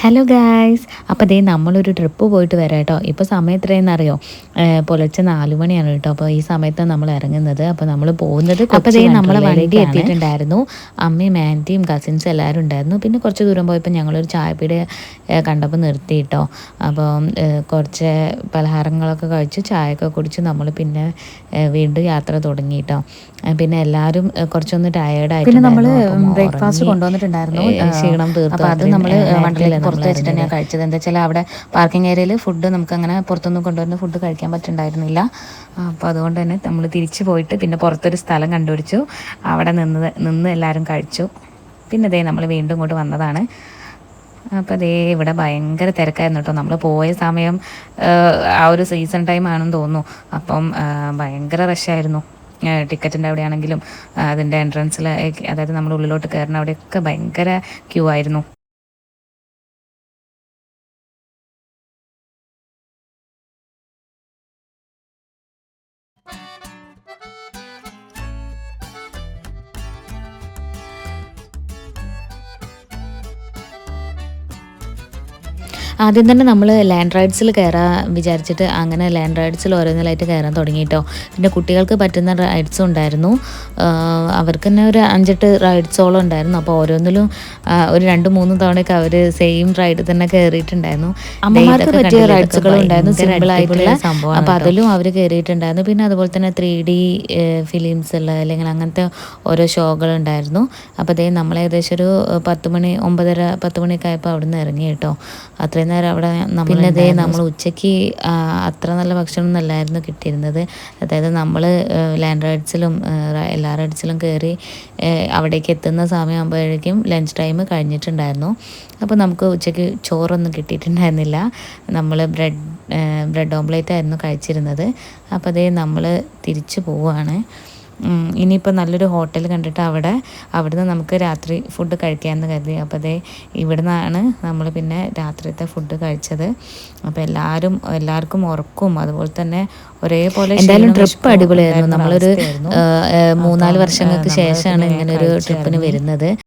Hello guys, അപ്പോൾ ദേ നമ്മളൊരു trip പോയിട്ട് വരാം കേട്ടോ. ഇപ്പോൾ സമയം എത്രയെന്നറിയോ? പുലർച്ചെ 4 മണിയാണ് കേട്ടോ. അപ്പോൾ ഈ സമയത്താണ് നമ്മൾ ഇറങ്ങുന്നത്. അപ്പോൾ നമ്മൾ പോകുന്നത് അപ്പോൾ ദേ നമ്മളെ വണ്ടി എത്തിയിട്ടുണ്ടായിരുന്നു. അമ്മയും ആൻറ്റിയും കസിൻസും എല്ലാവരും ഉണ്ടായിരുന്നു. പിന്നെ കുറച്ച് ദൂരം പോയപ്പോൾ ഞങ്ങളൊരു ചായപ്പീടിക കണ്ടപ്പോൾ നിർത്തി കേട്ടോ. അപ്പോൾ കുറച്ച് പലഹാരങ്ങളൊക്കെ കഴിച്ച് ചായയൊക്കെ കുടിച്ച് നമ്മൾ പിന്നെ വീണ്ടും യാത്ര തുടങ്ങി കേട്ടോ. പിന്നെ എല്ലാവരും കുറച്ചൊന്ന് ടയേർഡായിട്ട് പിന്നെ നമ്മൾ ബ്രേക്ക്ഫാസ്റ്റ് കൊണ്ടുവന്നിട്ടുണ്ടായിരുന്നു. ക്ഷീണം തീർത്തു. അപ്പോൾ അത് നമ്മൾ വണ്ടിയിൽ പുറത്ത് വെച്ചിട്ട് തന്നെയാണ് കഴിച്ചത്. എന്താ വെച്ചാൽ അവിടെ പാർക്കിംഗ് ഏരിയയിൽ ഫുഡ് നമുക്ക് അങ്ങനെ പുറത്തൊന്നും കൊണ്ടുവരുന്ന ഫുഡ് കഴിക്കാൻ പറ്റുന്നുണ്ടായിരുന്നില്ല. അപ്പോൾ അതുകൊണ്ട് തന്നെ നമ്മൾ തിരിച്ച് പോയിട്ട് പിന്നെ പുറത്തൊരു സ്ഥലം കണ്ടുപിടിച്ചു. അവിടെ നിന്ന് എല്ലാവരും കഴിച്ചു. പിന്നെ ദേ നമ്മൾ വീണ്ടും ഇങ്ങോട്ട് വന്നതാണ്. അപ്പോൾ അതേ ഇവിടെ ഭയങ്കര തിരക്കായിരുന്നു കേട്ടോ. നമ്മൾ പോയ സമയം ആ ഒരു സീസൺ ടൈം ആണെന്ന് തോന്നുന്നു. അപ്പം ഭയങ്കര റഷായിരുന്നു. ടിക്കറ്റിൻ്റെ അവിടെയാണെങ്കിലും അതിൻ്റെ എൻട്രൻസിൽ, അതായത് നമ്മൾ ഉള്ളിലോട്ട് കയറുന്ന അവിടെയൊക്കെ ഭയങ്കര ക്യൂ ആയിരുന്നു. ആദ്യം തന്നെ നമ്മൾ ലാൻഡ് റൈഡ്സിൽ കയറാൻ വിചാരിച്ചിട്ട് അങ്ങനെ ലാൻഡ് റൈഡ്സിൽ ഓരോന്നിലായിട്ട് കയറാൻ തുടങ്ങി കേട്ടോ. പിന്നെ കുട്ടികൾക്ക് പറ്റുന്ന റൈഡ്സും ഉണ്ടായിരുന്നു. അവർക്ക് തന്നെ ഒരു 5-8 റൈഡ്സോളം ഉണ്ടായിരുന്നു. അപ്പോൾ ഓരോന്നിലും ഒരു 2-3 തവണയൊക്കെ അവർ സെയിം റൈഡ് തന്നെ കയറിയിട്ടുണ്ടായിരുന്നു. അമ്മമാർക്ക് പറ്റിയ റൈഡ്സുകളും ഉണ്ടായിരുന്നു, സിമ്പിളായിട്ടുള്ള സംഭവം. അപ്പോൾ അതിലും അവർ കയറിയിട്ടുണ്ടായിരുന്നു. പിന്നെ അതുപോലെ തന്നെ 3D ഫിലിംസുള്ള അല്ലെങ്കിൽ അങ്ങനത്തെ ഓരോ ഷോകളുണ്ടായിരുന്നു. അപ്പോൾ അതേ നമ്മൾ ഏകദേശം ഒരു 10 മണി 9:30-10 മണിയൊക്കെ ആയപ്പോൾ അവിടെ നിന്ന് ഇറങ്ങി കേട്ടോ. അത്രയും നേരം അവിടെ പിന്നെ അതേ നമ്മൾ ഉച്ചയ്ക്ക് അത്ര നല്ല ഭക്ഷണമൊന്നും അല്ലായിരുന്നു കിട്ടിയിരുന്നത്. അതായത് നമ്മൾ ലാൻഡ് റൈഡ്സിലും എല്ലാ റൈഡ്സിലും കയറി അവിടേക്ക് എത്തുന്ന സമയമാകുമ്പോഴേക്കും ലഞ്ച് ടൈം കഴിഞ്ഞിട്ടുണ്ടായിരുന്നു. അപ്പോൾ നമുക്ക് ഉച്ചയ്ക്ക് ചോറൊന്നും കിട്ടിയിട്ടുണ്ടായിരുന്നില്ല. നമ്മൾ ബ്രെഡ് ഓംപ്ലേറ്റ് ആയിരുന്നു കഴിച്ചിരുന്നത്. അപ്പോൾ അതേ നമ്മൾ തിരിച്ചു പോവുകയാണ്. ഇനിയിപ്പോൾ നല്ലൊരു ഹോട്ടൽ കണ്ടിട്ട് അവിടുന്ന് നമുക്ക് രാത്രി ഫുഡ് കഴിക്കാമെന്ന് കരുതി. അപ്പോൾ അതേ ഇവിടെ നിന്നാണ് നമ്മൾ പിന്നെ രാത്രിയത്തെ ഫുഡ് കഴിച്ചത്. അപ്പോൾ എല്ലാവർക്കും ഉറക്കും അതുപോലെ തന്നെ ഒരേപോലെ എന്തായാലും ട്രിപ്പ് അടിപൊളിയായിരുന്നു. നമ്മളൊരു 3-4 വർഷങ്ങൾക്ക് ശേഷമാണ് ഇങ്ങനെ ഒരു ട്രിപ്പിന് വരുന്നത്.